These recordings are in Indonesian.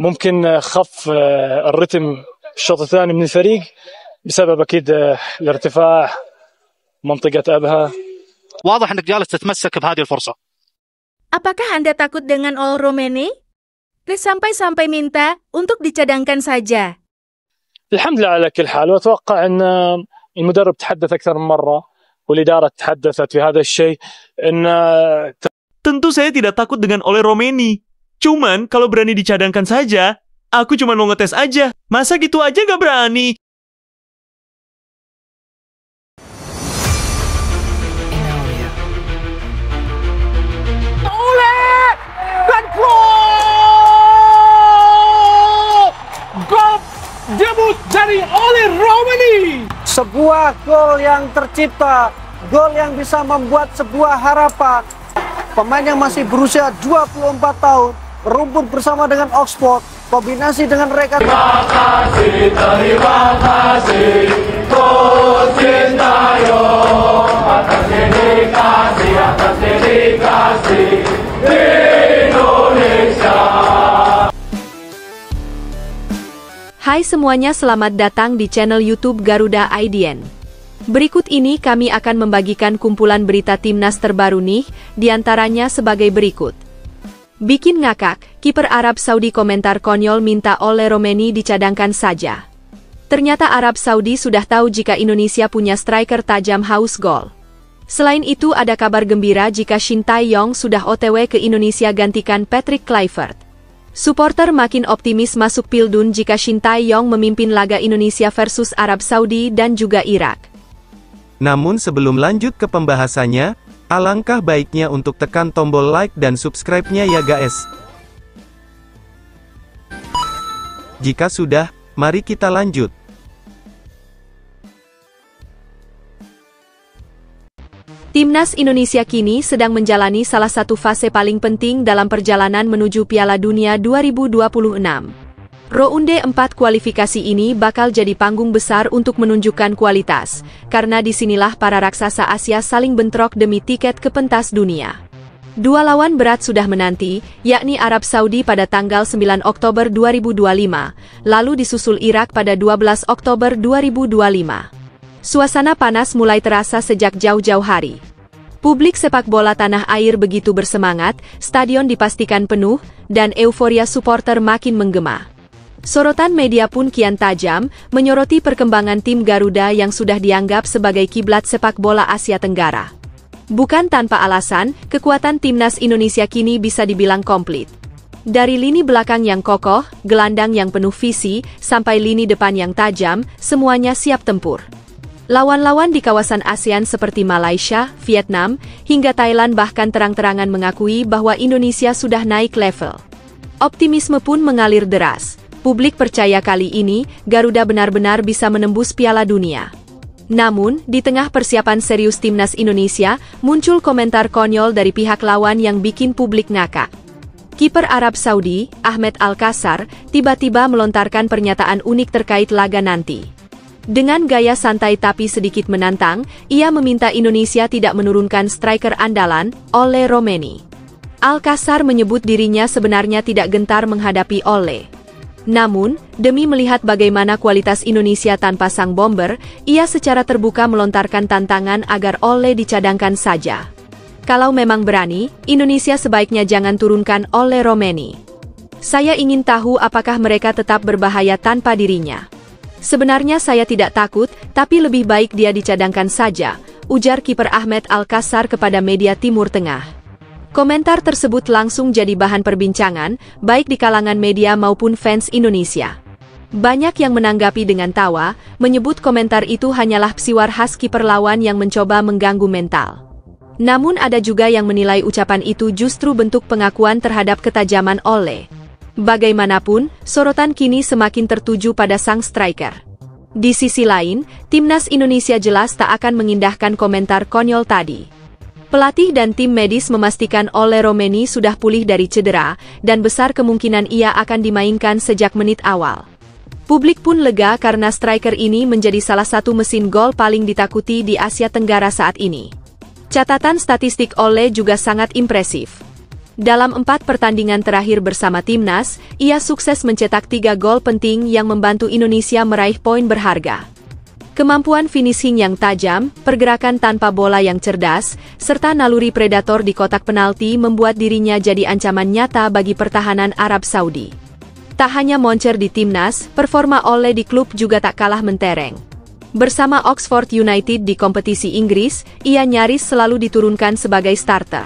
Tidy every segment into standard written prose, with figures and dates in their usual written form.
ممكن خف الرتم الشوط الثاني من الفريق بسبب أكيد الارتفاع منطقة أبها. واضح أنك جالس تتمسك بهذه الفرصة. Apakah Anda takut dengan All Romeni? Sampai-sampai minta untuk dicadangkan saja. الحمد لله على كل حال، وأتوقع أن المدرب تحدث أكثر من مرة والإدارة تحدثت في هذا الشيء أن Tentu saya tidak takut dengan Ole Romeni. Cuman kalau berani dicadangkan saja, aku cuma mau ngetes aja. Masa gitu aja nggak berani? Ole! Dan gol! Gol debut dari Ole Romeni! Sebuah gol yang tercipta, gol yang bisa membuat sebuah harapan. Pemain yang masih berusia 24 tahun, berumput bersama dengan Oxford, kombinasi dengan rekan. Terima kasih, Coach Sintayong, atas dedikasi Indonesia. Hai semuanya, selamat datang di channel YouTube Garuda IDN. Berikut ini kami akan membagikan kumpulan berita timnas terbaru nih, diantaranya sebagai berikut. Bikin ngakak, kiper Arab Saudi komentar konyol minta Ole Romeni dicadangkan saja. Ternyata Arab Saudi sudah tahu jika Indonesia punya striker tajam haus gol. Selain itu ada kabar gembira jika Shin Tae-yong sudah OTW ke Indonesia gantikan Patrick Kluivert. Supporter makin optimis masuk Pildun jika Shin Tae-yong memimpin laga Indonesia versus Arab Saudi dan juga Irak. Namun sebelum lanjut ke pembahasannya, alangkah baiknya untuk tekan tombol like dan subscribe-nya ya guys. Jika sudah, mari kita lanjut. Timnas Indonesia kini sedang menjalani salah satu fase paling penting dalam perjalanan menuju Piala Dunia 2026. Rounde 4 kualifikasi ini bakal jadi panggung besar untuk menunjukkan kualitas, karena disinilah para raksasa Asia saling bentrok demi tiket ke pentas dunia. Dua lawan berat sudah menanti, yakni Arab Saudi pada tanggal 9 Oktober 2025, lalu disusul Irak pada 12 Oktober 2025. Suasana panas mulai terasa sejak jauh-jauh hari. Publik sepak bola tanah air begitu bersemangat, stadion dipastikan penuh, dan euforia supporter makin menggema. Sorotan media pun kian tajam, menyoroti perkembangan tim Garuda yang sudah dianggap sebagai kiblat sepak bola Asia Tenggara. Bukan tanpa alasan, kekuatan timnas Indonesia kini bisa dibilang komplit. Dari lini belakang yang kokoh, gelandang yang penuh visi, sampai lini depan yang tajam, semuanya siap tempur. Lawan-lawan di kawasan ASEAN seperti Malaysia, Vietnam, hingga Thailand bahkan terang-terangan mengakui bahwa Indonesia sudah naik level. Optimisme pun mengalir deras. Publik percaya kali ini, Garuda benar-benar bisa menembus Piala Dunia. Namun, di tengah persiapan serius timnas Indonesia, muncul komentar konyol dari pihak lawan yang bikin publik ngakak. Kiper Arab Saudi, Ahmed Al-Kassar, tiba-tiba melontarkan pernyataan unik terkait laga nanti. Dengan gaya santai tapi sedikit menantang, ia meminta Indonesia tidak menurunkan striker andalan, Ole Romeni. Al-Kassar menyebut dirinya sebenarnya tidak gentar menghadapi Ole. Namun, demi melihat bagaimana kualitas Indonesia tanpa sang bomber, ia secara terbuka melontarkan tantangan agar Ole dicadangkan saja. Kalau memang berani, Indonesia sebaiknya jangan turunkan Ole Romeni. Saya ingin tahu apakah mereka tetap berbahaya tanpa dirinya. Sebenarnya saya tidak takut, tapi lebih baik dia dicadangkan saja, ujar kiper Ahmed Al-Kassar kepada media Timur Tengah. Komentar tersebut langsung jadi bahan perbincangan, baik di kalangan media maupun fans Indonesia. Banyak yang menanggapi dengan tawa, menyebut komentar itu hanyalah psiwar khas kiper lawan yang mencoba mengganggu mental. Namun ada juga yang menilai ucapan itu justru bentuk pengakuan terhadap ketajaman Ole. Bagaimanapun, sorotan kini semakin tertuju pada sang striker. Di sisi lain, timnas Indonesia jelas tak akan mengindahkan komentar konyol tadi. Pelatih dan tim medis memastikan Ole Romeni sudah pulih dari cedera, dan besar kemungkinan ia akan dimainkan sejak menit awal. Publik pun lega karena striker ini menjadi salah satu mesin gol paling ditakuti di Asia Tenggara saat ini. Catatan statistik Ole juga sangat impresif. Dalam 4 pertandingan terakhir bersama timnas, ia sukses mencetak 3 gol penting yang membantu Indonesia meraih poin berharga. Kemampuan finishing yang tajam, pergerakan tanpa bola yang cerdas, serta naluri predator di kotak penalti membuat dirinya jadi ancaman nyata bagi pertahanan Arab Saudi. Tak hanya moncer di timnas, performa Ole di klub juga tak kalah mentereng. Bersama Oxford United di kompetisi Inggris, ia nyaris selalu diturunkan sebagai starter.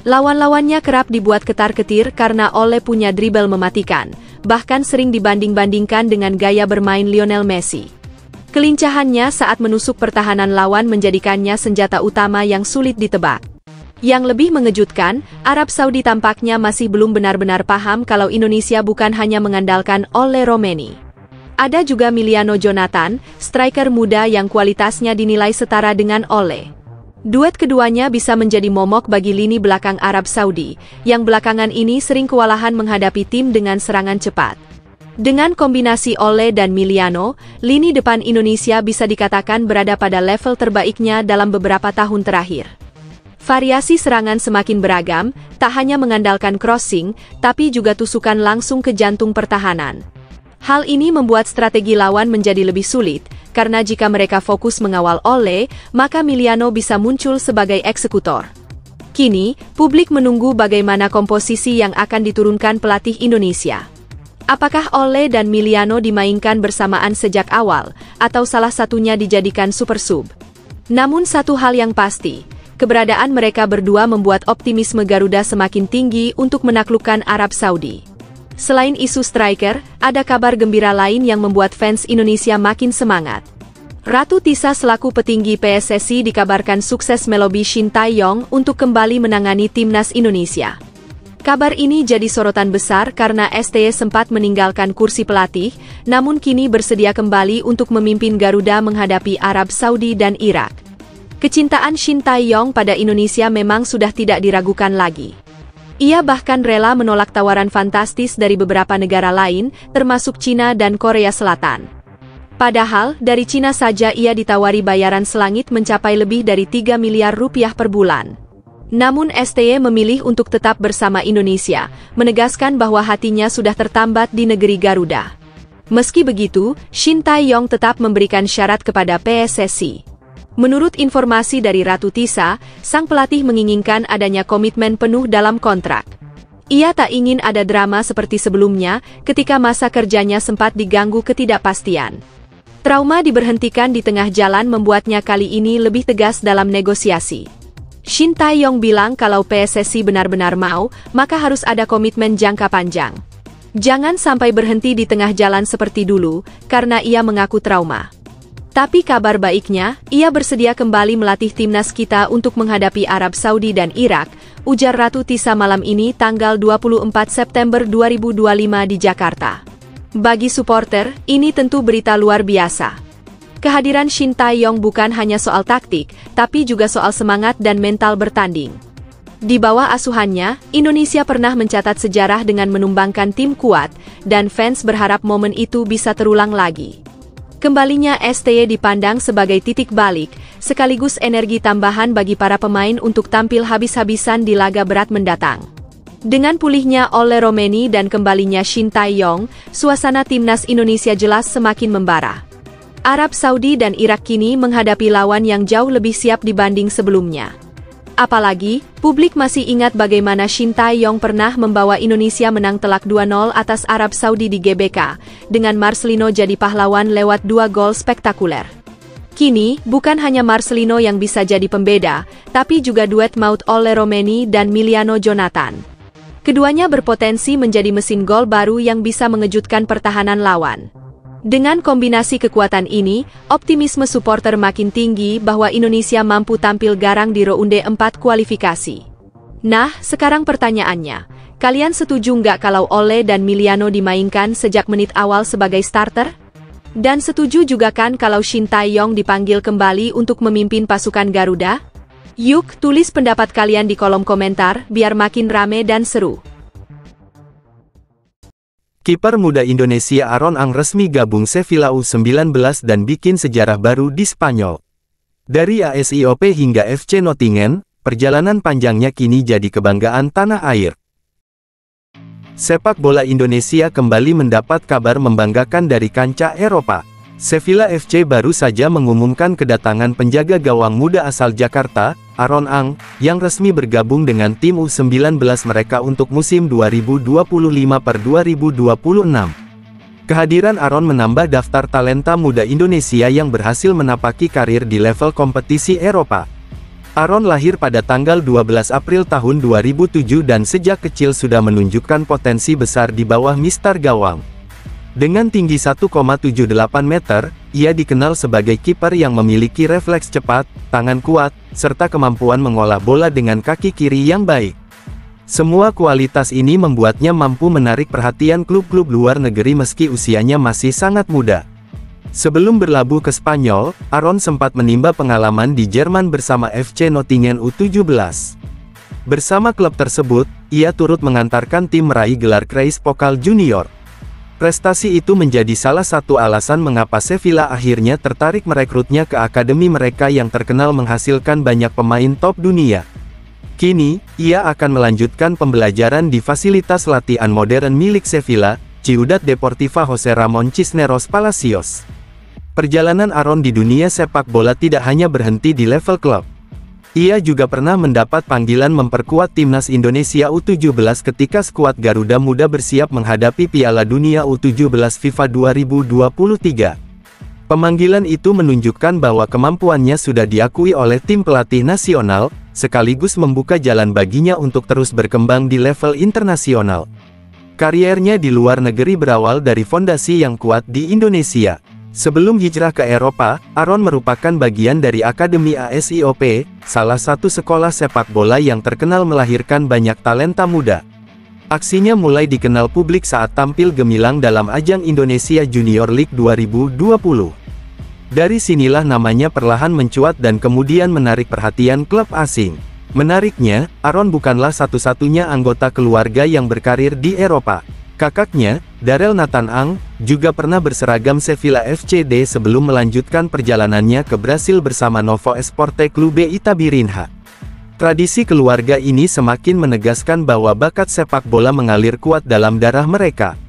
Lawan-lawannya kerap dibuat ketar-ketir karena Ole punya dribble mematikan, bahkan sering dibanding-bandingkan dengan gaya bermain Lionel Messi. Kelincahannya saat menusuk pertahanan lawan menjadikannya senjata utama yang sulit ditebak. Yang lebih mengejutkan, Arab Saudi tampaknya masih belum benar-benar paham kalau Indonesia bukan hanya mengandalkan Ole Romeni. Ada juga Miliano Jonathan, striker muda yang kualitasnya dinilai setara dengan Ole. Duet keduanya bisa menjadi momok bagi lini belakang Arab Saudi, yang belakangan ini sering kewalahan menghadapi tim dengan serangan cepat. Dengan kombinasi Ole dan Miliano, lini depan Indonesia bisa dikatakan berada pada level terbaiknya dalam beberapa tahun terakhir. Variasi serangan semakin beragam, tak hanya mengandalkan crossing, tapi juga tusukan langsung ke jantung pertahanan. Hal ini membuat strategi lawan menjadi lebih sulit, karena jika mereka fokus mengawal Ole, maka Miliano bisa muncul sebagai eksekutor. Kini, publik menunggu bagaimana komposisi yang akan diturunkan pelatih Indonesia. Apakah Ole dan Miliano dimainkan bersamaan sejak awal, atau salah satunya dijadikan super sub? Namun satu hal yang pasti, keberadaan mereka berdua membuat optimisme Garuda semakin tinggi untuk menaklukkan Arab Saudi. Selain isu striker, ada kabar gembira lain yang membuat fans Indonesia makin semangat. Ratu Tisa selaku petinggi PSSI dikabarkan sukses melobi Shin Tae-yong untuk kembali menangani timnas Indonesia. Kabar ini jadi sorotan besar karena STY sempat meninggalkan kursi pelatih, namun kini bersedia kembali untuk memimpin Garuda menghadapi Arab Saudi dan Irak. Kecintaan Shin Tae-yong pada Indonesia memang sudah tidak diragukan lagi. Ia bahkan rela menolak tawaran fantastis dari beberapa negara lain, termasuk Cina dan Korea Selatan. Padahal, dari Cina saja ia ditawari bayaran selangit mencapai lebih dari 3 miliar rupiah per bulan. Namun STY memilih untuk tetap bersama Indonesia, menegaskan bahwa hatinya sudah tertambat di negeri Garuda. Meski begitu, Shin Tae-yong tetap memberikan syarat kepada PSSI. Menurut informasi dari Ratu Tisa, sang pelatih menginginkan adanya komitmen penuh dalam kontrak. Ia tak ingin ada drama seperti sebelumnya, ketika masa kerjanya sempat diganggu ketidakpastian. Trauma diberhentikan di tengah jalan membuatnya kali ini lebih tegas dalam negosiasi. Shin Tae-yong bilang kalau PSSI benar-benar mau, maka harus ada komitmen jangka panjang. Jangan sampai berhenti di tengah jalan seperti dulu, karena ia mengaku trauma. Tapi kabar baiknya, ia bersedia kembali melatih timnas kita untuk menghadapi Arab Saudi dan Irak, ujar Ratu Tisa malam ini tanggal 24 September 2025 di Jakarta. Bagi supporter, ini tentu berita luar biasa. Kehadiran Shin Tae-yong bukan hanya soal taktik, tapi juga soal semangat dan mental bertanding. Di bawah asuhannya, Indonesia pernah mencatat sejarah dengan menumbangkan tim kuat, dan fans berharap momen itu bisa terulang lagi. Kembalinya STY dipandang sebagai titik balik, sekaligus energi tambahan bagi para pemain untuk tampil habis-habisan di laga berat mendatang. Dengan pulihnya Ole Romeni dan kembalinya Shin Tae-yong, suasana timnas Indonesia jelas semakin membara. Arab Saudi dan Irak kini menghadapi lawan yang jauh lebih siap dibanding sebelumnya. Apalagi, publik masih ingat bagaimana Shin Tae-yong pernah membawa Indonesia menang telak 2-0 atas Arab Saudi di GBK, dengan Marcelino jadi pahlawan lewat 2 gol spektakuler. Kini, bukan hanya Marcelino yang bisa jadi pembeda, tapi juga duet maut Ole Romeni dan Miliano Jonathan. Keduanya berpotensi menjadi mesin gol baru yang bisa mengejutkan pertahanan lawan. Dengan kombinasi kekuatan ini, optimisme supporter makin tinggi bahwa Indonesia mampu tampil garang di Rounde 4 kualifikasi. Nah, sekarang pertanyaannya, kalian setuju nggak kalau Ole dan Miliano dimainkan sejak menit awal sebagai starter? Dan setuju juga kan kalau Shin Tae-yong dipanggil kembali untuk memimpin pasukan Garuda? Yuk, tulis pendapat kalian di kolom komentar, biar makin rame dan seru. Kiper muda Indonesia Aaron Ang resmi gabung Sevilla U19 dan bikin sejarah baru di Spanyol. Dari AS IOP hingga FC Nottingham, perjalanan panjangnya kini jadi kebanggaan tanah air. Sepak bola Indonesia kembali mendapat kabar membanggakan dari kancah Eropa. Sevilla FC baru saja mengumumkan kedatangan penjaga gawang muda asal Jakarta, Aaron Ang, yang resmi bergabung dengan tim U19 mereka untuk musim 2025-2026. Kehadiran Aaron menambah daftar talenta muda Indonesia yang berhasil menapaki karir di level kompetisi Eropa. Aaron lahir pada tanggal 12 April tahun 2007 dan sejak kecil sudah menunjukkan potensi besar di bawah mistar gawang. Dengan tinggi 1,78 meter, ia dikenal sebagai kiper yang memiliki refleks cepat, tangan kuat, serta kemampuan mengolah bola dengan kaki kiri yang baik. Semua kualitas ini membuatnya mampu menarik perhatian klub-klub luar negeri meski usianya masih sangat muda. Sebelum berlabuh ke Spanyol, Aaron sempat menimba pengalaman di Jerman bersama FC Nottingham U17. Bersama klub tersebut, ia turut mengantarkan tim meraih gelar Kreis Pokal Junior. Prestasi itu menjadi salah satu alasan mengapa Sevilla akhirnya tertarik merekrutnya ke akademi mereka yang terkenal menghasilkan banyak pemain top dunia. Kini, ia akan melanjutkan pembelajaran di fasilitas latihan modern milik Sevilla, Ciudad Deportiva José Ramón Cisneros Palacios. Perjalanan Aaron di dunia sepak bola tidak hanya berhenti di level klub. Ia juga pernah mendapat panggilan memperkuat timnas Indonesia U17 ketika skuad Garuda Muda bersiap menghadapi Piala Dunia U17 FIFA 2023. Pemanggilan itu menunjukkan bahwa kemampuannya sudah diakui oleh tim pelatih nasional, sekaligus membuka jalan baginya untuk terus berkembang di level internasional. Kariernya di luar negeri berawal dari fondasi yang kuat di Indonesia. Sebelum hijrah ke Eropa, Aaron merupakan bagian dari Akademi ASIOP, salah satu sekolah sepak bola yang terkenal melahirkan banyak talenta muda. Aksinya mulai dikenal publik saat tampil gemilang dalam ajang Indonesia Junior League 2020. Dari sinilah namanya perlahan mencuat dan kemudian menarik perhatian klub asing. Menariknya, Aaron bukanlah satu-satunya anggota keluarga yang berkarir di Eropa. Kakaknya, Darel Nathan Ang, juga pernah berseragam Sevilla FCD sebelum melanjutkan perjalanannya ke Brasil bersama Novo Esporte Clube Itabirinha. Tradisi keluarga ini semakin menegaskan bahwa bakat sepak bola mengalir kuat dalam darah mereka.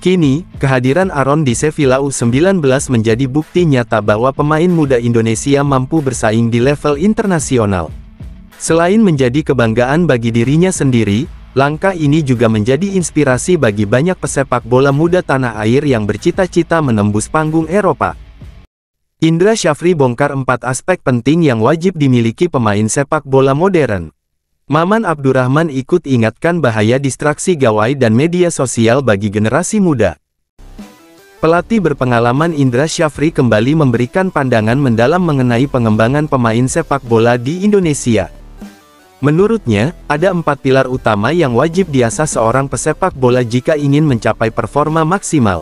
Kini, kehadiran Aaron di Sevilla U19 menjadi bukti nyata bahwa pemain muda Indonesia mampu bersaing di level internasional. Selain menjadi kebanggaan bagi dirinya sendiri, langkah ini juga menjadi inspirasi bagi banyak pesepak bola muda tanah air yang bercita-cita menembus panggung Eropa. Indra Syafri bongkar 4 aspek penting yang wajib dimiliki pemain sepak bola modern. Maman Abdurrahman ikut ingatkan bahaya distraksi gawai dan media sosial bagi generasi muda. Pelatih berpengalaman Indra Syafri kembali memberikan pandangan mendalam mengenai pengembangan pemain sepak bola di Indonesia. Menurutnya, ada 4 pilar utama yang wajib diasah seorang pesepak bola jika ingin mencapai performa maksimal.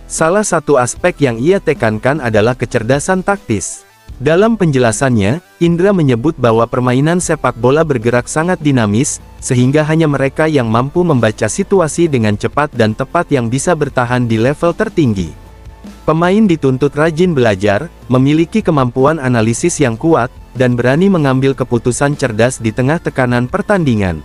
Salah satu aspek yang ia tekankan adalah kecerdasan taktis. Dalam penjelasannya, Indra menyebut bahwa permainan sepak bola bergerak sangat dinamis, sehingga hanya mereka yang mampu membaca situasi dengan cepat dan tepat yang bisa bertahan di level tertinggi. Pemain dituntut rajin belajar, memiliki kemampuan analisis yang kuat, dan berani mengambil keputusan cerdas di tengah tekanan pertandingan.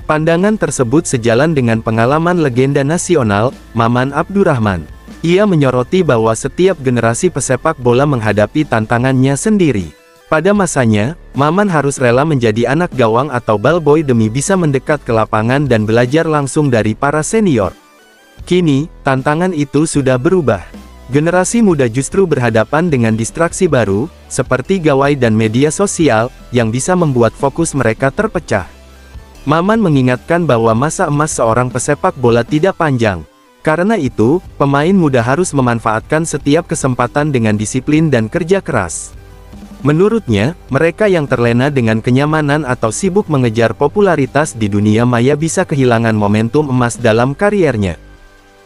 Pandangan tersebut sejalan dengan pengalaman legenda nasional, Maman Abdurrahman. Ia menyoroti bahwa setiap generasi pesepak bola menghadapi tantangannya sendiri. Pada masanya, Maman harus rela menjadi anak gawang atau ballboy demi bisa mendekat ke lapangan dan belajar langsung dari para senior. Kini, tantangan itu sudah berubah. Generasi muda justru berhadapan dengan distraksi baru, seperti gawai dan media sosial, yang bisa membuat fokus mereka terpecah. Maman mengingatkan bahwa masa emas seorang pesepak bola tidak panjang. Karena itu, pemain muda harus memanfaatkan setiap kesempatan dengan disiplin dan kerja keras. Menurutnya, mereka yang terlena dengan kenyamanan atau sibuk mengejar popularitas di dunia maya bisa kehilangan momentum emas dalam kariernya.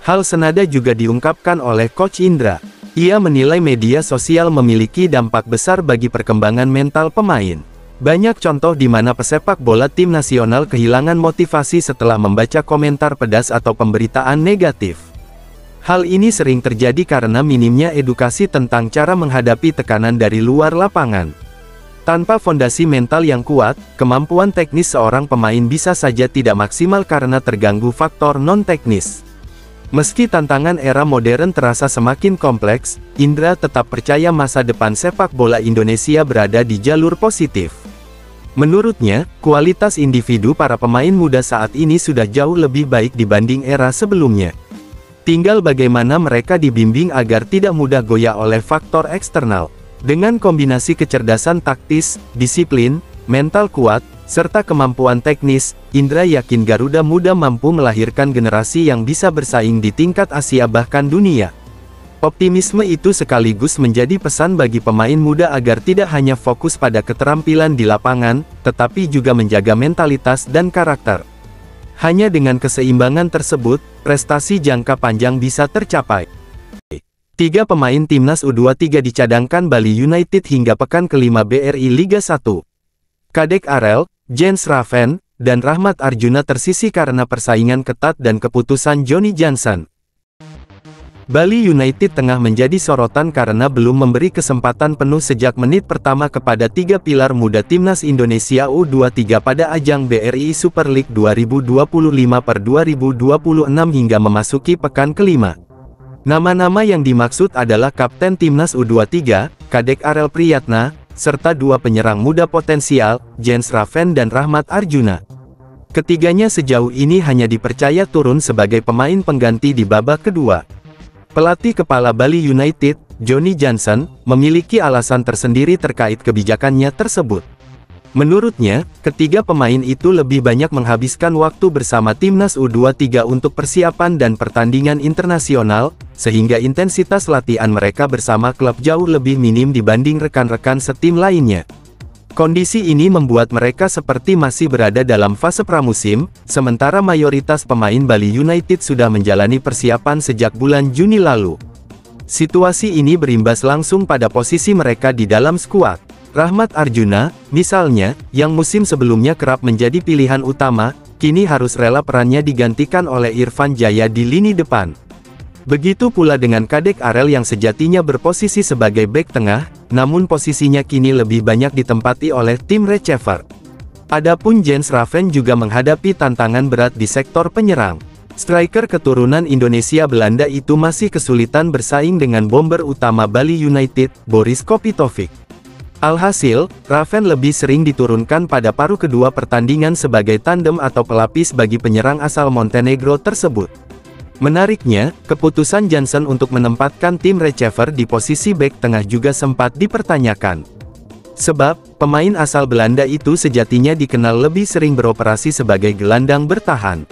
Hal senada juga diungkapkan oleh Coach Indra. Ia menilai media sosial memiliki dampak besar bagi perkembangan mental pemain. Banyak contoh di mana pesepak bola tim nasional kehilangan motivasi setelah membaca komentar pedas atau pemberitaan negatif. Hal ini sering terjadi karena minimnya edukasi tentang cara menghadapi tekanan dari luar lapangan. Tanpa fondasi mental yang kuat, kemampuan teknis seorang pemain bisa saja tidak maksimal karena terganggu faktor non-teknis. Meski tantangan era modern terasa semakin kompleks, Indra tetap percaya masa depan sepak bola Indonesia berada di jalur positif. Menurutnya, kualitas individu para pemain muda saat ini sudah jauh lebih baik dibanding era sebelumnya. Tinggal bagaimana mereka dibimbing agar tidak mudah goyah oleh faktor eksternal. Dengan kombinasi kecerdasan taktis, disiplin, mental kuat, serta kemampuan teknis, Indra yakin Garuda Muda mampu melahirkan generasi yang bisa bersaing di tingkat Asia bahkan dunia. Optimisme itu sekaligus menjadi pesan bagi pemain muda agar tidak hanya fokus pada keterampilan di lapangan, tetapi juga menjaga mentalitas dan karakter. Hanya dengan keseimbangan tersebut, prestasi jangka panjang bisa tercapai. 3 pemain Timnas U23 dicadangkan Bali United hingga pekan kelima BRI Liga 1. Kadek Arel, Jens Raven, dan Rahmat Arjuna tersisih karena persaingan ketat dan keputusan Johnny Johnson. Bali United tengah menjadi sorotan karena belum memberi kesempatan penuh sejak menit pertama kepada 3 pilar muda Timnas Indonesia U23 pada ajang BRI Super League 2025/2026 hingga memasuki pekan kelima. Nama-nama yang dimaksud adalah Kapten Timnas U23, Kadek Arel Priyatna, serta 2 penyerang muda potensial, Jens Raven dan Rahmat Arjuna. Ketiganya sejauh ini hanya dipercaya turun sebagai pemain pengganti di babak kedua. Pelatih kepala Bali United, Johnny Johnson, memiliki alasan tersendiri terkait kebijakannya tersebut. Menurutnya, ketiga pemain itu lebih banyak menghabiskan waktu bersama Timnas U23 untuk persiapan dan pertandingan internasional, sehingga intensitas latihan mereka bersama klub jauh lebih minim dibanding rekan-rekan setim lainnya. Kondisi ini membuat mereka seperti masih berada dalam fase pramusim, sementara mayoritas pemain Bali United sudah menjalani persiapan sejak bulan Juni lalu. Situasi ini berimbas langsung pada posisi mereka di dalam skuad. Rahmat Arjuna, misalnya, yang musim sebelumnya kerap menjadi pilihan utama, kini harus rela perannya digantikan oleh Irfan Jaya di lini depan. Begitu pula dengan Kadek Arel yang sejatinya berposisi sebagai bek tengah, namun posisinya kini lebih banyak ditempati oleh tim receiver. Adapun Jens Raven juga menghadapi tantangan berat di sektor penyerang. Striker keturunan Indonesia Belanda itu masih kesulitan bersaing dengan bomber utama Bali United, Boris Kopitovic. Alhasil, Raven lebih sering diturunkan pada paruh kedua pertandingan sebagai tandem atau pelapis bagi penyerang asal Montenegro tersebut. Menariknya, keputusan Johnson untuk menempatkan tim receiver di posisi bek tengah juga sempat dipertanyakan. Sebab, pemain asal Belanda itu sejatinya dikenal lebih sering beroperasi sebagai gelandang bertahan.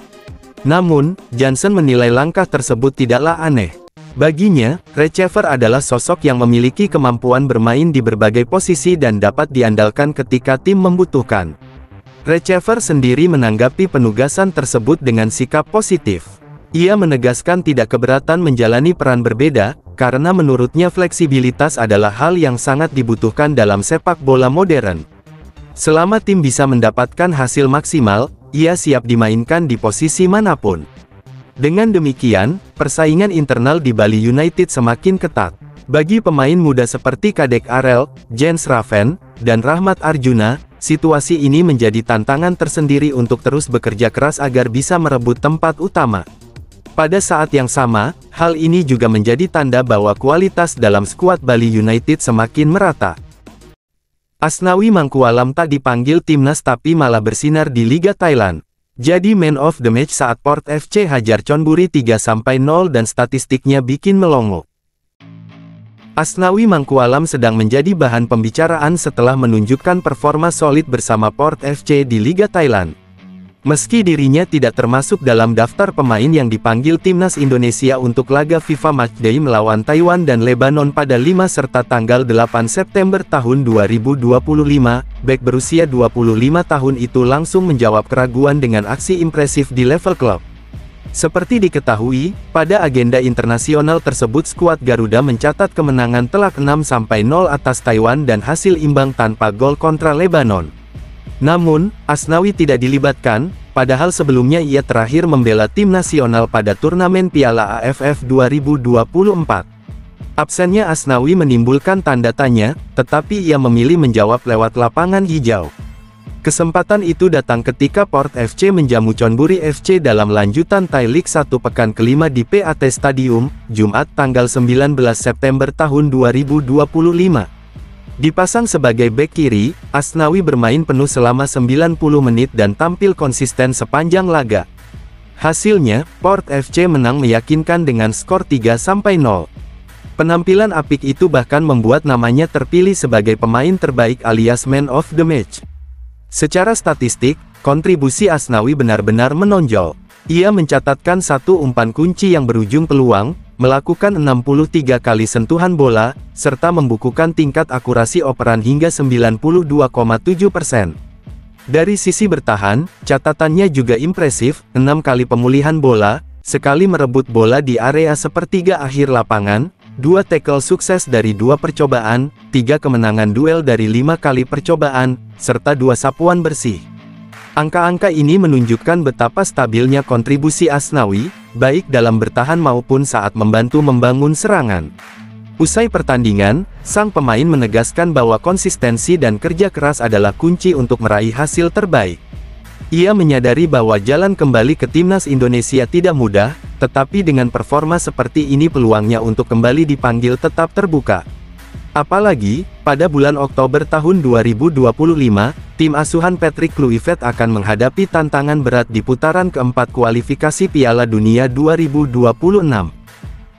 Namun, Johnson menilai langkah tersebut tidaklah aneh. Baginya, receiver adalah sosok yang memiliki kemampuan bermain di berbagai posisi dan dapat diandalkan ketika tim membutuhkan. Receiver sendiri menanggapi penugasan tersebut dengan sikap positif. Ia menegaskan tidak keberatan menjalani peran berbeda, karena menurutnya fleksibilitas adalah hal yang sangat dibutuhkan dalam sepak bola modern. Selama tim bisa mendapatkan hasil maksimal, ia siap dimainkan di posisi manapun. Dengan demikian, persaingan internal di Bali United semakin ketat. Bagi pemain muda seperti Kadek Arel, Jens Raven, dan Rahmat Arjuna, situasi ini menjadi tantangan tersendiri untuk terus bekerja keras agar bisa merebut tempat utama. Pada saat yang sama, hal ini juga menjadi tanda bahwa kualitas dalam skuad Bali United semakin merata. Asnawi Mangkualam tak dipanggil timnas tapi malah bersinar di Liga Thailand. Jadi man of the match saat Port FC hajar Chonburi 3-0 dan statistiknya bikin melongo. Asnawi Mangkualam sedang menjadi bahan pembicaraan setelah menunjukkan performa solid bersama Port FC di Liga Thailand. Meski dirinya tidak termasuk dalam daftar pemain yang dipanggil Timnas Indonesia untuk laga FIFA Matchday melawan Taiwan dan Lebanon pada 5 serta tanggal 8 September tahun 2025, bek berusia 25 tahun itu langsung menjawab keraguan dengan aksi impresif di level klub. Seperti diketahui, pada agenda internasional tersebut skuad Garuda mencatat kemenangan telak 6-0 atas Taiwan dan hasil imbang tanpa gol kontra Lebanon. Namun, Asnawi tidak dilibatkan, padahal sebelumnya ia terakhir membela tim nasional pada turnamen Piala AFF 2024. Absennya Asnawi menimbulkan tanda tanya, tetapi ia memilih menjawab lewat lapangan hijau. Kesempatan itu datang ketika Port FC menjamu Chonburi FC dalam lanjutan Thai League 1 pekan kelima di PAT Stadium, Jumat tanggal 19 September tahun 2025. Dipasang sebagai bek kiri, Asnawi bermain penuh selama 90 menit dan tampil konsisten sepanjang laga. Hasilnya, Port FC menang meyakinkan dengan skor 3-0. Penampilan apik itu bahkan membuat namanya terpilih sebagai pemain terbaik alias Man of the Match. Secara statistik, kontribusi Asnawi benar-benar menonjol. Ia mencatatkan satu umpan kunci yang berujung peluang, melakukan 63 kali sentuhan bola, serta membukukan tingkat akurasi operan hingga 92,7%. Dari sisi bertahan, catatannya juga impresif, 6 kali pemulihan bola, sekali merebut bola di area sepertiga akhir lapangan, 2 tackle sukses dari 2 percobaan, 3 kemenangan duel dari 5 kali percobaan, serta 2 sapuan bersih. Angka-angka ini menunjukkan betapa stabilnya kontribusi Asnawi, baik dalam bertahan maupun saat membantu membangun serangan. Usai pertandingan, sang pemain menegaskan bahwa konsistensi dan kerja keras adalah kunci untuk meraih hasil terbaik. Ia menyadari bahwa jalan kembali ke timnas Indonesia tidak mudah, tetapi dengan performa seperti ini peluangnya untuk kembali dipanggil tetap terbuka. Apalagi, pada bulan Oktober tahun 2025, tim asuhan Patrick Kluivert akan menghadapi tantangan berat di putaran keempat kualifikasi Piala Dunia 2026.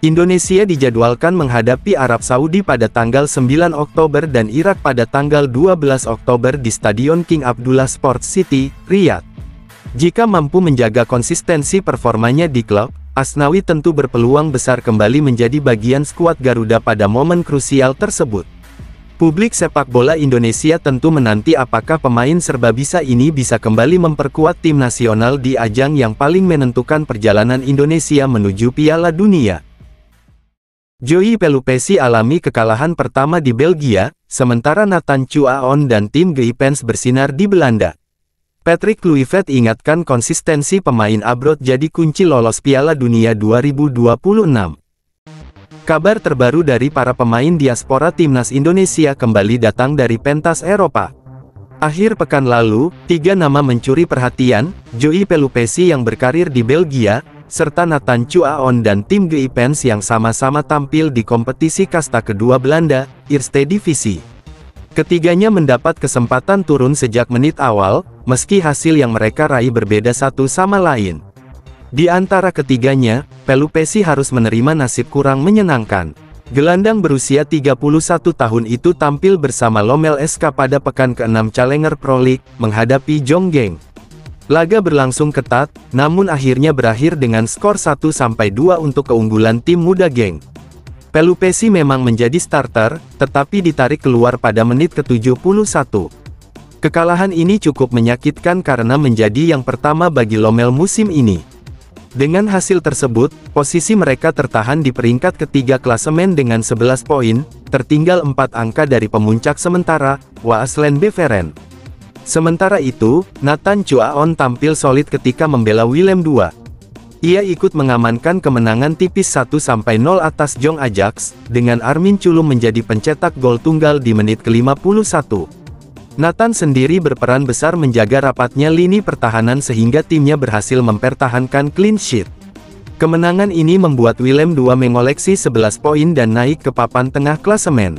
Indonesia dijadwalkan menghadapi Arab Saudi pada tanggal 9 Oktober dan Irak pada tanggal 12 Oktober di Stadion King Abdullah Sports City, Riyadh. Jika mampu menjaga konsistensi performanya di klub, Asnawi tentu berpeluang besar kembali menjadi bagian skuad Garuda pada momen krusial tersebut. Publik sepak bola Indonesia tentu menanti apakah pemain serbabisa ini bisa kembali memperkuat tim nasional di ajang yang paling menentukan perjalanan Indonesia menuju Piala Dunia. Joey Pelupessy alami kekalahan pertama di Belgia, sementara Nathan Chuaon dan tim Geipens bersinar di Belanda. Patrick Kluivert ingatkan konsistensi pemain abroad jadi kunci lolos Piala Dunia 2026. Kabar terbaru dari para pemain diaspora timnas Indonesia kembali datang dari pentas Eropa. Akhir pekan lalu, 3 nama mencuri perhatian, Joey Pelupessy yang berkarir di Belgia, serta Nathan Chuaon dan tim Geipens yang sama-sama tampil di kompetisi kasta kedua Belanda, Eerste Divisie. Ketiganya mendapat kesempatan turun sejak menit awal, meski hasil yang mereka raih berbeda satu sama lain. Di antara ketiganya, Pelupessy harus menerima nasib kurang menyenangkan. Gelandang berusia 31 tahun itu tampil bersama Lomel SK pada pekan ke-6 Challenger Pro League, menghadapi Jong Geng. Laga berlangsung ketat, namun akhirnya berakhir dengan skor 1-2 untuk keunggulan tim muda Geng. Pelupessy memang menjadi starter, tetapi ditarik keluar pada menit ke-71. Kekalahan ini cukup menyakitkan karena menjadi yang pertama bagi Lomel musim ini. Dengan hasil tersebut, posisi mereka tertahan di peringkat ketiga klasemen dengan 11 poin, tertinggal 4 angka dari pemuncak sementara, Waasland Beveren. Sementara itu, Nathan Chuaon tampil solid ketika membela Willem II. Ia ikut mengamankan kemenangan tipis 1-0 atas Jong Ajax, dengan Armin Chulum menjadi pencetak gol tunggal di menit ke-51. Nathan sendiri berperan besar menjaga rapatnya lini pertahanan sehingga timnya berhasil mempertahankan clean sheet. Kemenangan ini membuat Willem II mengoleksi 11 poin dan naik ke papan tengah klasemen.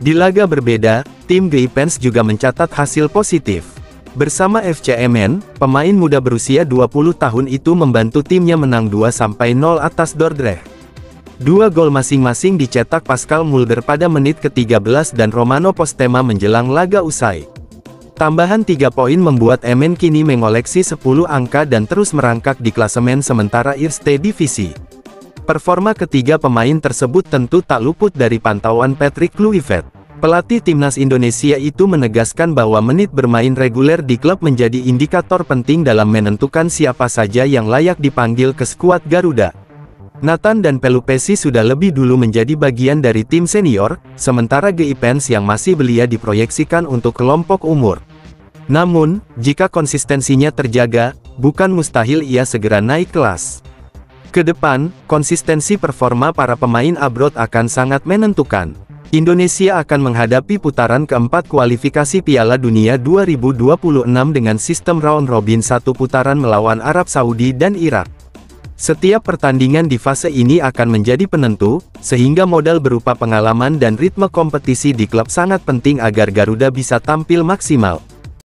Di laga berbeda, tim Geipens juga mencatat hasil positif. Bersama FCMN, pemain muda berusia 20 tahun itu membantu timnya menang 2-0 atas Dordrecht. 2 gol masing-masing dicetak Pascal Mulder pada menit ke-13 dan Romano Postema menjelang laga usai. Tambahan 3 poin membuat MN kini mengoleksi 10 angka dan terus merangkak di klasemen sementara Eerste Divisie. Performa ketiga pemain tersebut tentu tak luput dari pantauan Patrick Kluivert. Pelatih timnas Indonesia itu menegaskan bahwa menit bermain reguler di klub menjadi indikator penting dalam menentukan siapa saja yang layak dipanggil ke skuad Garuda. Nathan dan Pelupessy sudah lebih dulu menjadi bagian dari tim senior, sementara Geipens yang masih belia diproyeksikan untuk kelompok umur. Namun, jika konsistensinya terjaga, bukan mustahil ia segera naik kelas. Kedepan, konsistensi performa para pemain abroad akan sangat menentukan. Indonesia akan menghadapi putaran keempat kualifikasi Piala Dunia 2026 dengan sistem round robin satu putaran melawan Arab Saudi dan Irak. Setiap pertandingan di fase ini akan menjadi penentu, sehingga modal berupa pengalaman dan ritme kompetisi di klub sangat penting agar Garuda bisa tampil maksimal.